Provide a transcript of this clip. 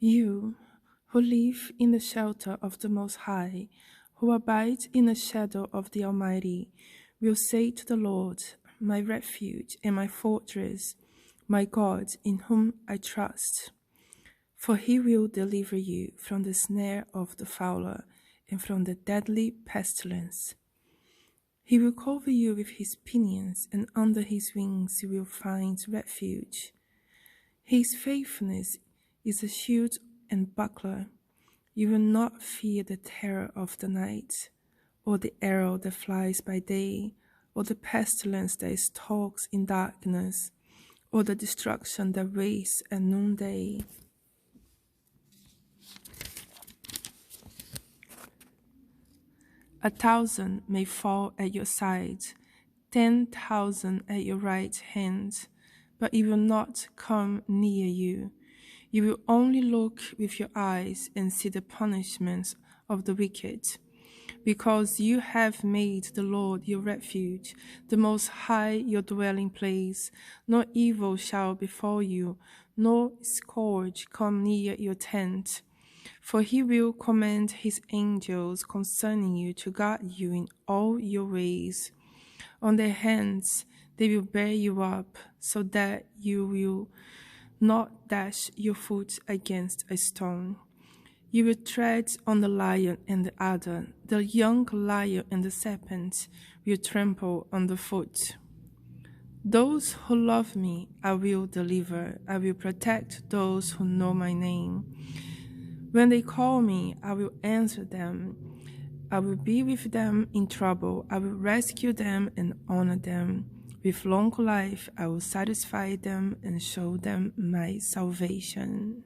You, who live in the shelter of the Most High, who abide in the shadow of the Almighty, will say to the Lord, my refuge and my fortress, my God in whom I trust. For he will deliver you from the snare of the fowler and from the deadly pestilence. He will cover you with his pinions, and under his wings you will find refuge. His faithfulness is a shield and buckler. You will not fear the terror of the night, or the arrow that flies by day, or the pestilence that stalks in darkness, or the destruction that wastes at noonday. 1,000 may fall at your side, 10,000 at your right hand, but it will not come near you. You will only look with your eyes and see the punishments of the wicked. Because you have made the Lord your refuge, the Most High your dwelling place, no evil shall befall you, no scourge come near your tent. For he will command his angels concerning you to guard you in all your ways. On their hands they will bear you up, so that you will not dash your foot against a stone. You will tread on the lion and the adder, the young lion and the serpent will trample underfoot. Those who love me I will deliver, I will protect those who know my name. When they call me, I will answer them. I will be with them in trouble. I will rescue them and honor them. With long life, I will satisfy them and show them my salvation.